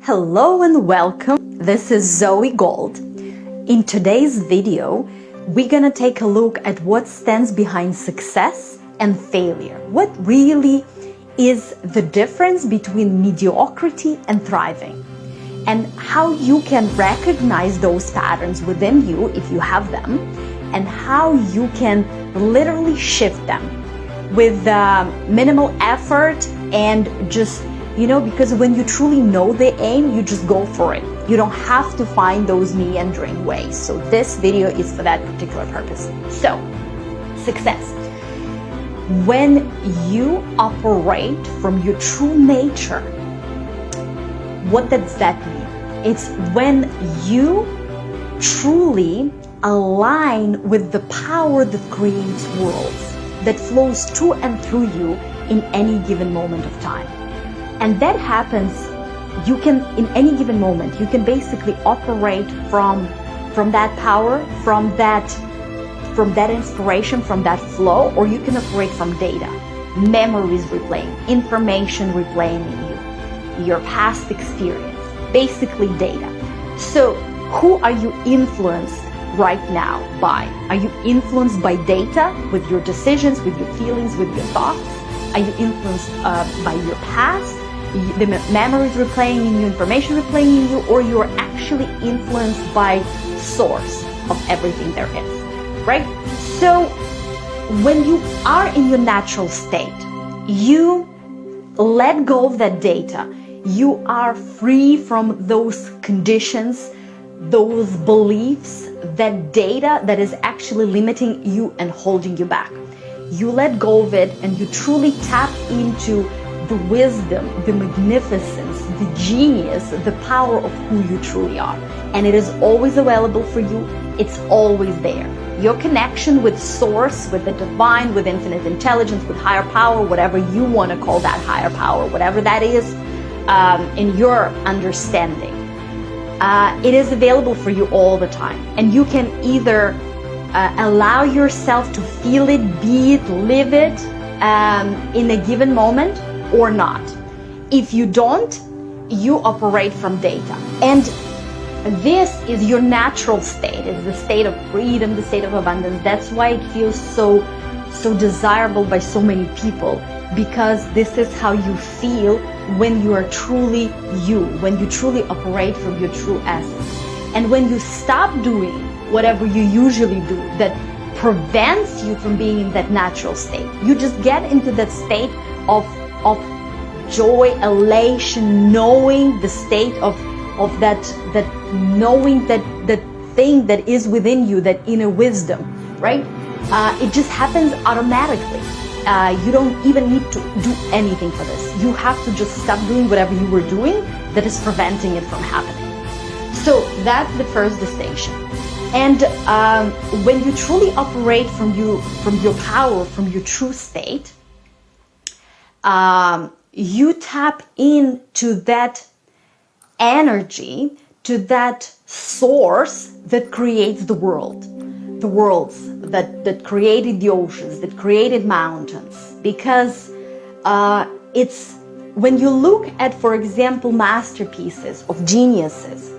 Hello and welcome. This is Zoey Gold. In today's video, we're gonna take a look at what stands behind success and failure. What really is the difference between mediocrity and thriving, and how you can recognize those patterns within you if you have them, and how you can literally shift them with minimal effort and just because when you truly know the aim, you just go for it. You don't have to find those meandering ways. So this video is for that particular purpose. So, success. When you operate from your true nature, what does that mean? It's when you truly align with the power that creates worlds, that flows to and through you in any given moment of time. And that happens, you can, in any given moment, you can basically operate from that power, from that inspiration, from that flow, or you can operate from data, memories replaying, information replaying in you, your past experience, basically data. So who are you influenced right now by? Are you influenced by data, with your decisions, with your feelings, with your thoughts? Are you influenced by your past? The memories replaying in you, information replaying in you, or you're actually influenced by source of everything there is, right? So when you are in your natural state, you let go of that data. You are free from those conditions, those beliefs, that data that is actually limiting you and holding you back. You let go of it and you truly tap into the wisdom, the magnificence, the genius, the power of who you truly are. And it is always available for you. It's always there. Your connection with source, with the divine, with infinite intelligence, with higher power, whatever you want to call that higher power, whatever that is in your understanding, it is available for you all the time. And you can either allow yourself to feel it, be it, live it in a given moment, or not. If you don't, you operate from data. And this is your natural state. It's the state of freedom, the state of abundance. That's why it feels so desirable by so many people, because this is how you feel when you are truly you, when you truly operate from your true essence. And when you stop doing whatever you usually do that prevents you from being in that natural state, you just get into that state of joy, elation, knowing the state of that knowing that thing that is within you, that inner wisdom, right? It just happens automatically. You don't even need to do anything for this. You have to just stop doing whatever you were doing that is preventing it from happening. So that's the first distinction. And when you truly operate from your power, from your true state, you tap into that energy, to that source that creates the worlds that created the oceans, that created mountains. Because it's when you look at, for example, masterpieces of geniuses,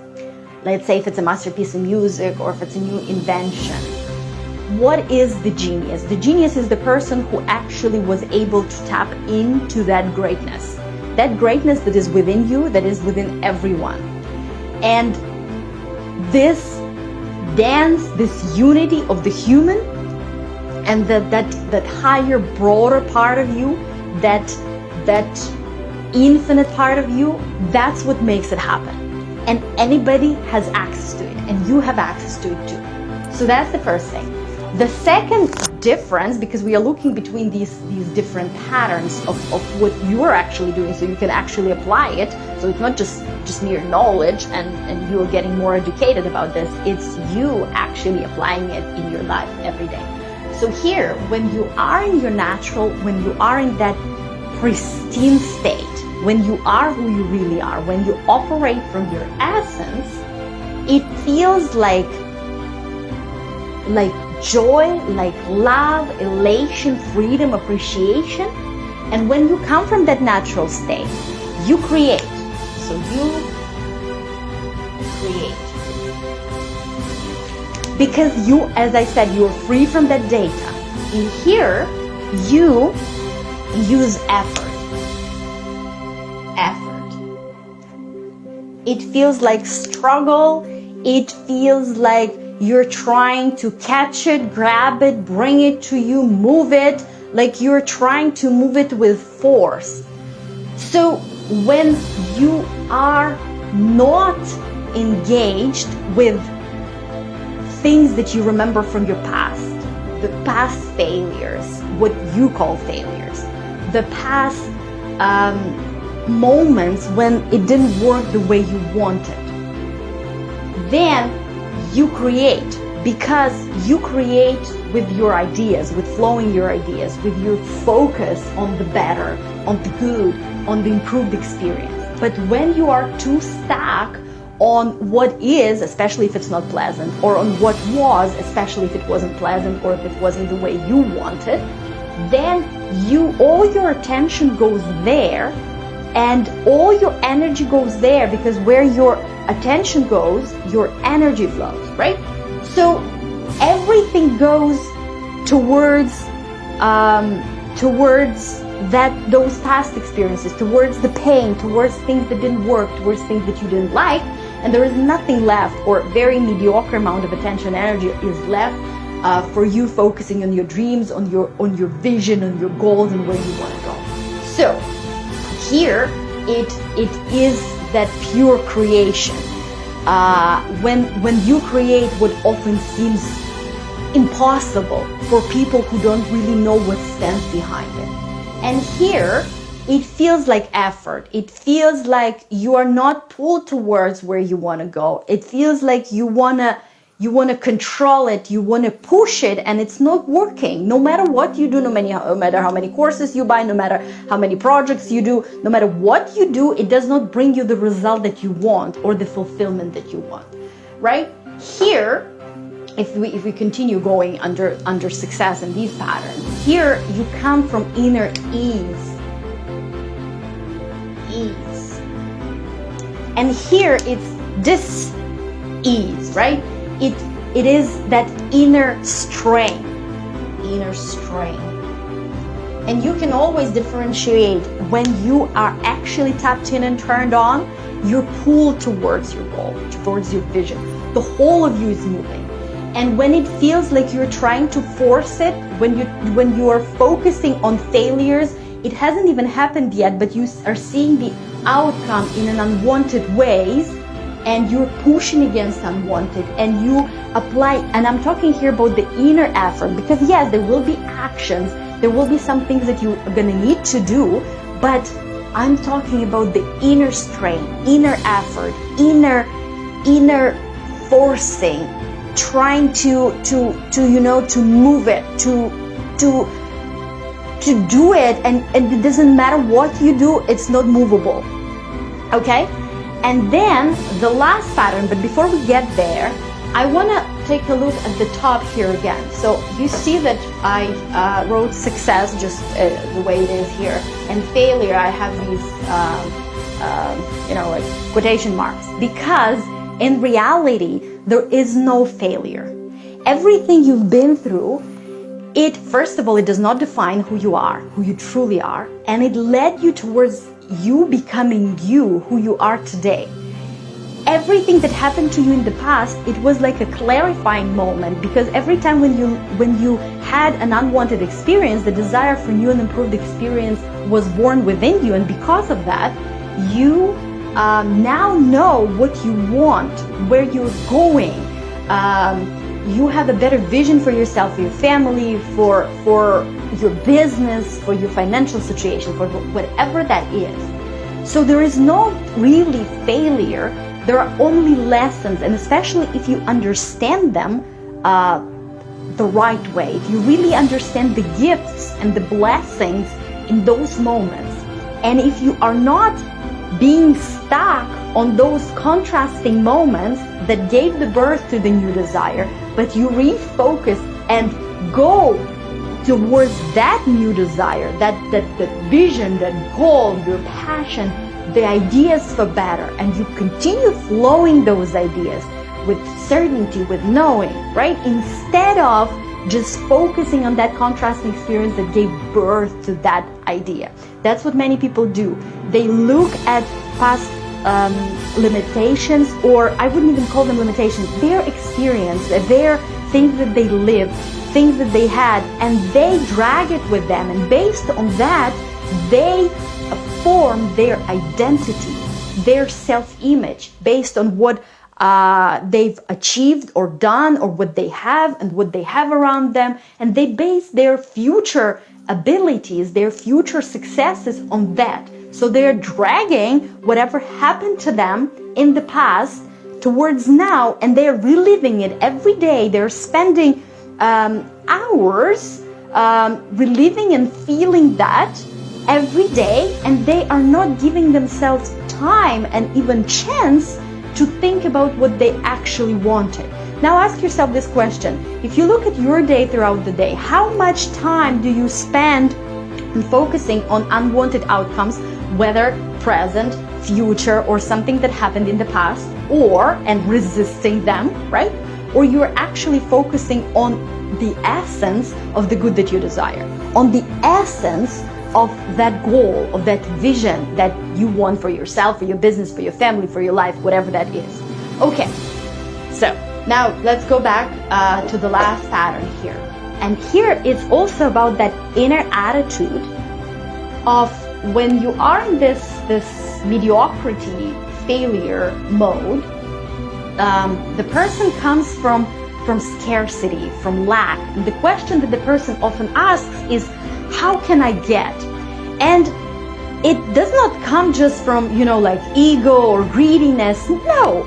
let's say if it's a masterpiece in music or if it's a new invention, what is the genius? The genius is the person who actually was able to tap into that greatness that is within you, that is within everyone. And this dance, this unity of the human and that higher, broader part of you, that infinite part of you, that's what makes it happen. And anybody has access to it, and you have access to it too. So that's the first thing. The second difference, because we are looking between these different patterns of what you are actually doing, so you can actually apply it. So it's not just mere knowledge and you're getting more educated about this. It's you actually applying it in your life every day. So here, when you are in your natural, when you are in that pristine state, when you are who you really are, when you operate from your essence, it feels like joy, like love, elation, freedom, appreciation. And when you come from that natural state, you create. So you create. Because you, as I said, you're free from that data. In here, you use effort. It feels like struggle. It feels like you're trying to catch it, grab it, bring it to you, move it, like you're trying to move it with force. So when you are not engaged with things that you remember from your past, the past failures, what you call failures, the past moments when it didn't work the way you wanted, then you create, because you create with your ideas, with flowing your ideas, with your focus on the better, on the good, on the improved experience. But when you are too stuck on what is, especially if it's not pleasant, or on what was, especially if it wasn't pleasant or if it wasn't the way you wanted, then all your attention goes there and all your energy goes there, because where your attention goes, your energy flows, right? So everything goes towards those past experiences, towards the pain, towards things that didn't work, towards things that you didn't like, and there is nothing left, or very mediocre amount of attention, energy is left for you focusing on your dreams, on your vision, on your goals, and where you want to go. So here it is that pure creation. When you create what often seems impossible for people who don't really know what stands behind it. And here it feels like effort. It feels like you are not pulled towards where you want to go. It feels like you want to control it, you want to push it, and it's not working. No matter what you do, no matter how many courses you buy, no matter how many projects you do, no matter what you do, it does not bring you the result that you want or the fulfillment that you want, right? Here, if we continue going under success in these patterns, here you come from inner ease. And here it's dis-ease, right? It is that inner strain. And you can always differentiate when you are actually tapped in and turned on, you're pulled towards your goal, towards your vision. The whole of you is moving. And when it feels like you're trying to force it, when you are focusing on failures, it hasn't even happened yet, but you are seeing the outcome in an unwanted ways, and you're pushing against unwanted, and you apply, and I'm talking here about the inner effort, because yes, there will be actions, there will be some things that you are going to need to do, but I'm talking about the inner strain, inner effort, inner forcing, trying to move it, to do it, and it doesn't matter what you do, it's not movable. Okay? And then the last pattern, but before we get there, I want to take a look at the top here again. So you see that I wrote success just the way it is here, and failure, I have these like quotation marks, because in reality there is no failure. Everything you've been through, it, first of all, it does not define who you are, who you truly are, and it led you towards you becoming you, who you are today. Everything that happened to you in the past, it was like a clarifying moment, because every time when you had an unwanted experience, the desire for new and improved experience was born within you, and because of that, you now know what you want, where you're going. You have a better vision for yourself, for your family, for your business, for your financial situation, for whatever that is. So there is no really failure. There are only lessons, and especially if you understand them the right way, if you really understand the gifts and the blessings in those moments, and if you are not being stuck on those contrasting moments that gave the birth to the new desire, but you refocus and go towards that new desire, that vision, that goal, your passion, the ideas for better, and you continue flowing those ideas with certainty, with knowing, right? Instead of just focusing on that contrasting experience that gave birth to that idea. That's what many people do. They look at past limitations, or I wouldn't even call them limitations, their experience, their things that they lived, things that they had, and they drag it with them, and based on that, they form their identity, their self-image, based on what they've achieved or done, or what they have and what they have around them, and they base their future abilities, their future successes on that. So they're dragging whatever happened to them in the past towards now, and they're reliving it every day. They're spending hours reliving and feeling that every day, and they are not giving themselves time and even chance to think about what they actually wanted. Now ask yourself this question. If you look at your day throughout the day, how much time do you spend focusing on unwanted outcomes, whether present, future, or something that happened in the past, and resisting them, right? Or you're actually focusing on the essence of the good that you desire, on the essence of that goal, of that vision that you want for yourself, for your business, for your family, for your life, whatever that is. Okay, so now let's go back to the last pattern here. And here it's also about that inner attitude of when you are in this mediocrity, failure mode, the person comes from scarcity, from lack. And the question that the person often asks is, how can I get? And it does not come just from, like ego or greediness. No,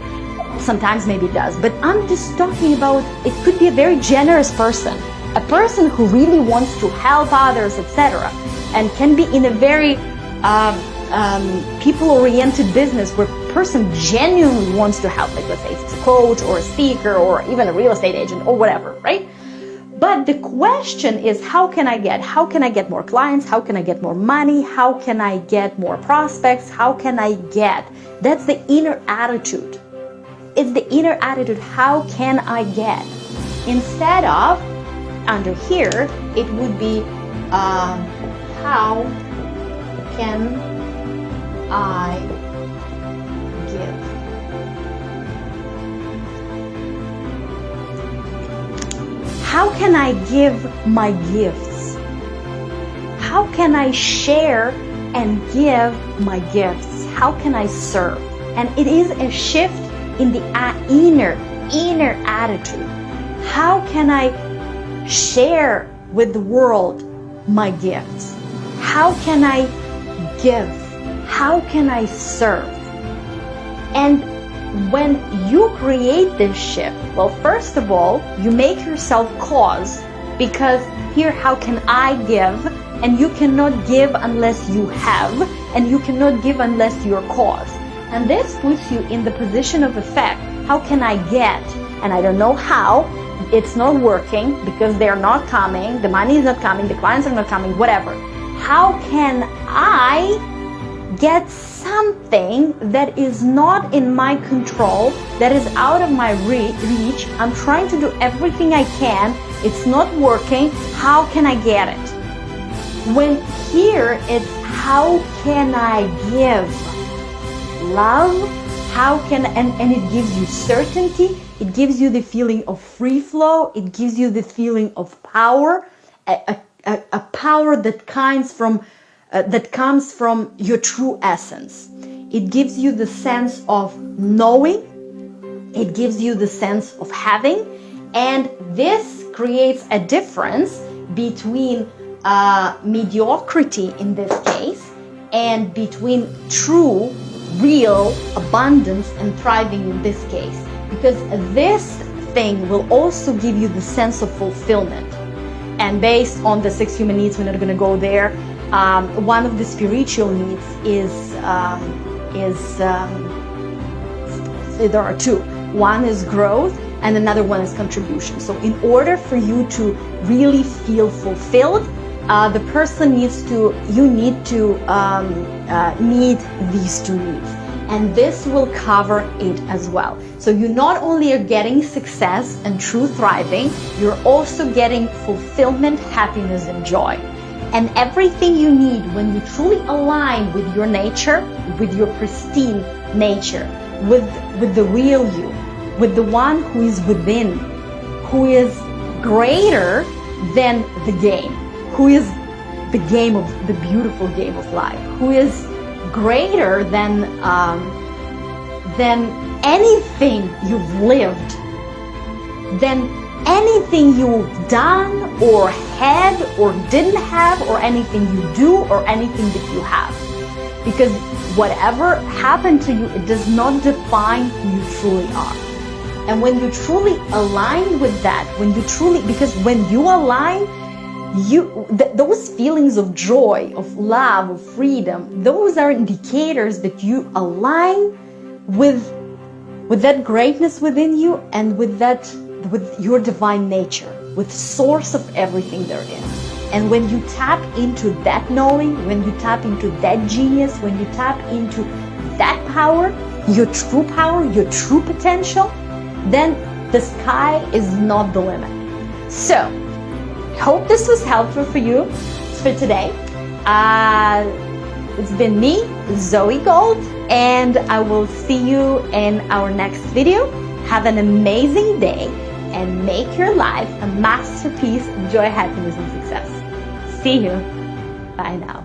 sometimes maybe it does, but I'm just talking about, it could be a very generous person, a person who really wants to help others, etc., and can be in a very people-oriented business where a person genuinely wants to help, like let's say it's a coach or a speaker or even a real estate agent or whatever, right? But the question is, how can I get more clients? How can I get more money? How can I get more prospects? How can I get? That's the inner attitude. It's the inner attitude. How can I get? Instead of, under here, it would be, how can I give? How can I give my gifts? How can I share and give my gifts? How can I serve? And it is a shift in the inner attitude. How can I share with the world my gifts? How can I give? How can I serve? And when you create this shift, well, first of all, you make yourself cause, because here, how can I give? And you cannot give unless you have, and you cannot give unless you're cause. And this puts you in the position of effect. How can I get? And I don't know how. It's not working because they're not coming. The money is not coming. The clients are not coming, whatever. How can I get something that is not in my control, that is out of my reach? I'm trying to do everything I can. It's not working. How can I get it? When here it's, how can I give love? How can, and it gives you certainty. It gives you the feeling of free flow. It gives you the feeling of power, a power that comes from your true essence. It gives you the sense of knowing. It gives you the sense of having. And this creates a difference between mediocrity in this case and between true, real abundance and thriving in this case. Because this thing will also give you the sense of fulfillment. And based on the 6 human needs, we're not going to go there. One of the spiritual needs is there are 2. One is growth and another one is contribution. So in order for you to really feel fulfilled, the person you need to meet these two needs. And this will cover it as well. So you not only are getting success and true thriving, you're also getting fulfillment, happiness, and joy. And everything you need when you truly align with your nature, with your pristine nature, with the real you, with the one who is within, who is greater than the game, who is the game of the beautiful game of life, who is greater than anything you've lived, than anything you've done or had or didn't have, or anything you do or anything that you have. Because whatever happened to you, it does not define who you truly are. And when you truly align with that, because when you align, those feelings of joy, of love, of freedom, those are indicators that you align with that greatness within you, and with your divine nature, with source of everything there is. And when you tap into that knowing, when you tap into that genius, when you tap into that power, your true potential, then the sky is not the limit. So, hope this was helpful for you for today. It's been me, Zoey Gold, and I will see you in our next video. Have an amazing day and make your life a masterpiece of joy, happiness, and success. See you. Bye now.